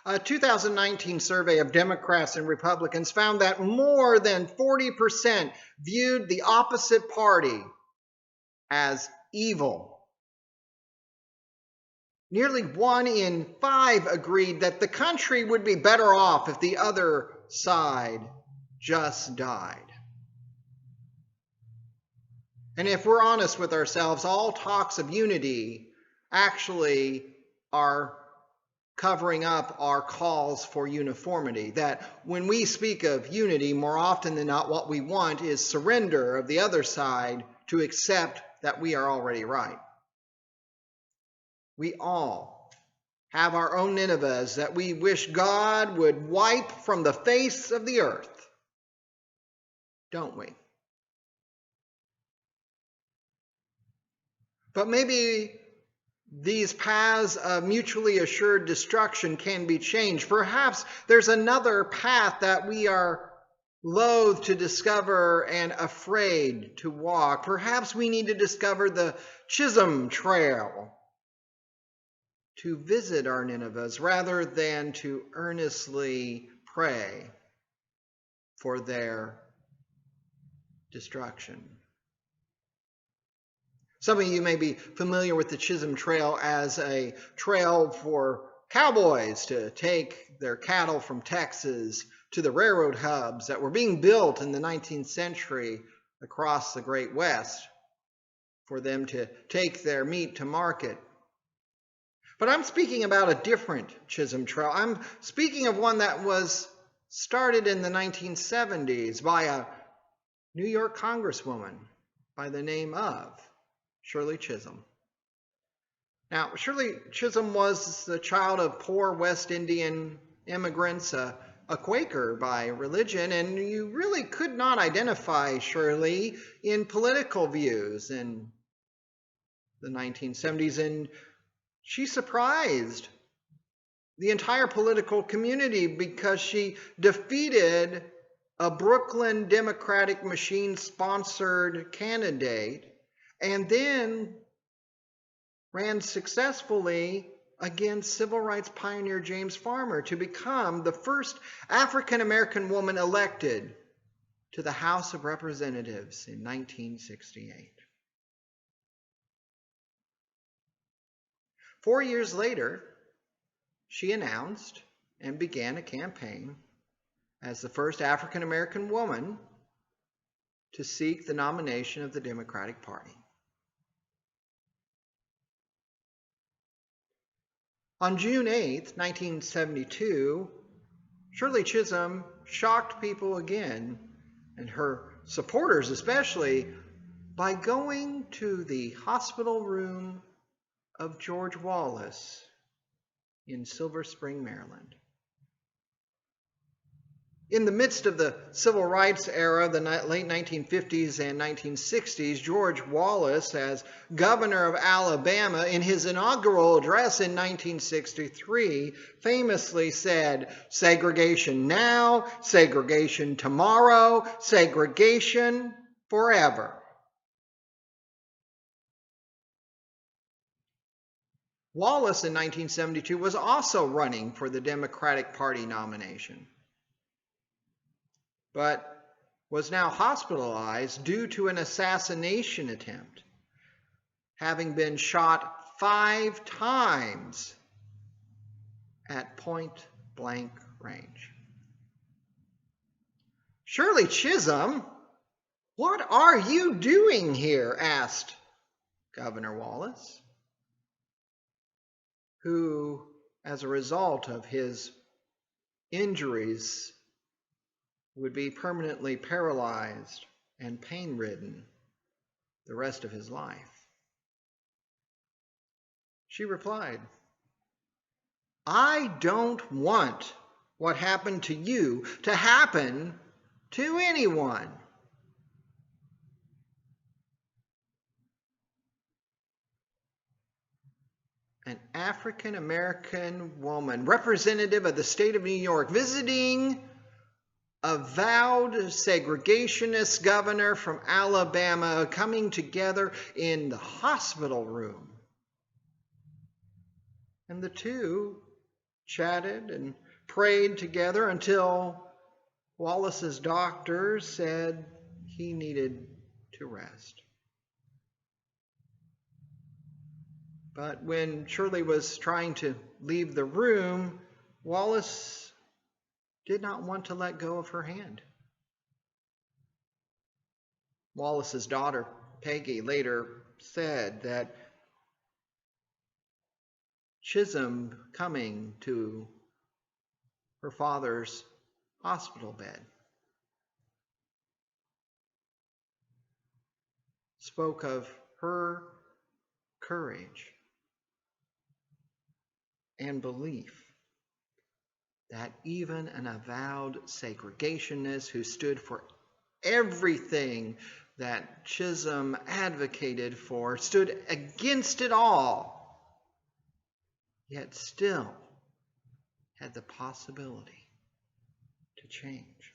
A 2019 survey of Democrats and Republicans found that more than 40% viewed the opposite party as evil. Nearly 1 in 5 agreed that the country would be better off if the other side just died. And if we're honest with ourselves, all talks of unity actually are covering up our calls for uniformity. That when we speak of unity, more often than not, what we want is surrender of the other side to accept that we are already right. We all have our own Ninevehs that we wish God would wipe from the face of the earth, don't we? But maybe these paths of mutually assured destruction can be changed. Perhaps there's another path that we are loath to discover and afraid to walk. Perhaps we need to discover the Chisholm Trail to visit our Ninevehs rather than to earnestly pray for their destruction. Some of you may be familiar with the Chisholm Trail as a trail for cowboys to take their cattle from Texas to the railroad hubs that were being built in the 19th century across the Great West for them to take their meat to market. But I'm speaking about a different Chisholm Trail. I'm speaking of one that was started in the 1970s by a New York Congresswoman by the name of Shirley Chisolm. Now, Shirley Chisolm was the child of poor West Indian immigrants, a Quaker by religion, and you really could not identify Shirley in political views in the 1970s, and she surprised the entire political community because she defeated a Brooklyn Democratic machine-sponsored candidate and then ran successfully against civil rights pioneer James Farmer to become the first African-American woman elected to the House of Representatives in 1968. 4 years later, she announced and began a campaign as the first African-American woman to seek the nomination of the Democratic Party. On June 8, 1972, Shirley Chisolm shocked people again, and her supporters especially, by going to the hospital room of George Wallace in Silver Spring, Maryland. In the midst of the civil rights era, the late 1950s and 1960s, George Wallace, as governor of Alabama, in his inaugural address in 1963, famously said, "Segregation now, segregation tomorrow, segregation forever." Wallace in 1972 was also running for the Democratic Party nomination, but was now hospitalized due to an assassination attempt, having been shot 5 times at point-blank range. "Shirley Chisolm, what are you doing here?" asked Governor Wallace, who, as a result of his injuries, would be permanently paralyzed and pain-ridden the rest of his life. She replied, "I don't want what happened to you to happen to anyone." An African-American woman, representative of the state of New York, visiting avowed segregationist governor from Alabama, coming together in the hospital room. And the two chatted and prayed together until Wallace's doctor said he needed to rest. But when Shirley was trying to leave the room, Wallace did not want to let go of her hand. Wallace's daughter, Peggy, later said that Chisholm coming to her father's hospital bed spoke of her courage and belief that even an avowed segregationist who stood for everything that Chisholm advocated for, stood against it all, yet still had the possibility to change.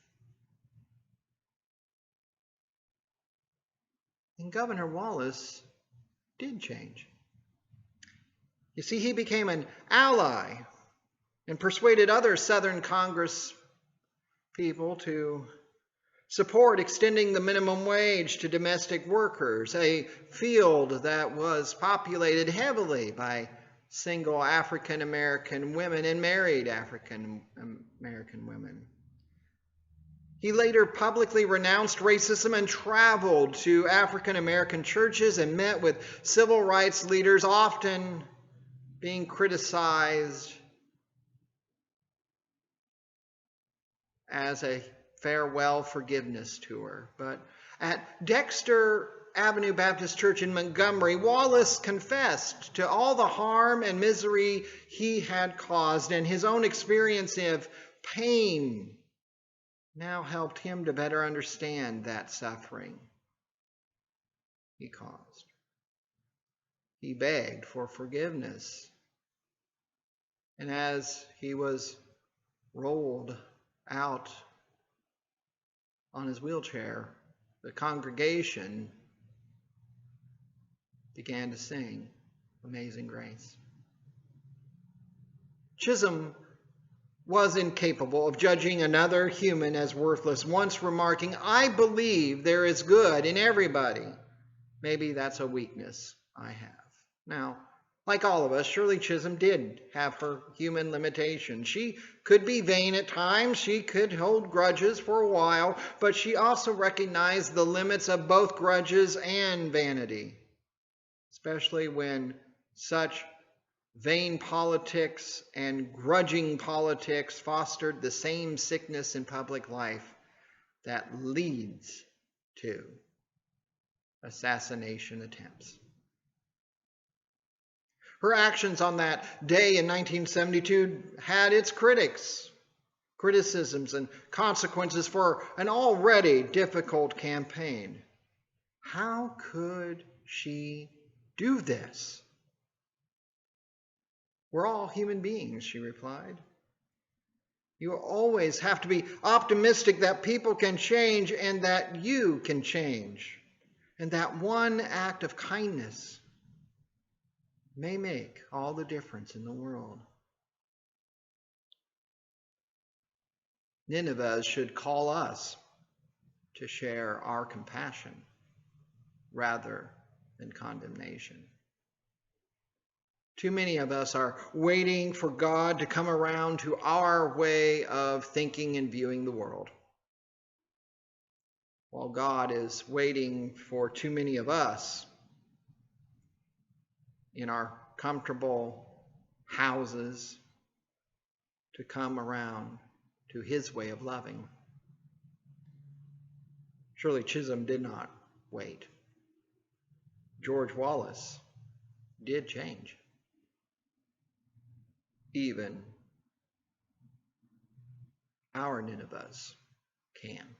And Governor Wallace did change. You see, he became an ally and persuaded other Southern Congress people to support extending the minimum wage to domestic workers, a field that was populated heavily by single African American women and married African American women. He later publicly renounced racism and traveled to African American churches and met with civil rights leaders, often being criticized as a farewell forgiveness tour. But at Dexter Avenue Baptist Church in Montgomery, Wallace confessed to all the harm and misery he had caused, and his own experience of pain now helped him to better understand that suffering he caused. He begged for forgiveness. And as he was rolled out on his wheelchair, the congregation began to sing Amazing Grace. Chisholm was incapable of judging another human as worthless, once remarking, "I believe there is good in everybody. Maybe that's a weakness I have." Now, like all of us, Shirley Chisolm did have her human limitations. She could be vain at times, she could hold grudges for a while, but she also recognized the limits of both grudges and vanity, especially when such vain politics and grudging politics fostered the same sickness in public life that leads to assassination attempts. Her actions on that day in 1972 had its criticisms and consequences for an already difficult campaign. How could she do this? "We're all human beings," she replied. "You always have to be optimistic that people can change and that you can change, and that one act of kindness may make all the difference in the world." Nineveh should call us to share our compassion rather than condemnation. Too many of us are waiting for God to come around to our way of thinking and viewing the world, while God is waiting for too many of us in our comfortable houses to come around to his way of loving. Shirley Chisolm did not wait. George Wallace did change. Even our Ninevehs can.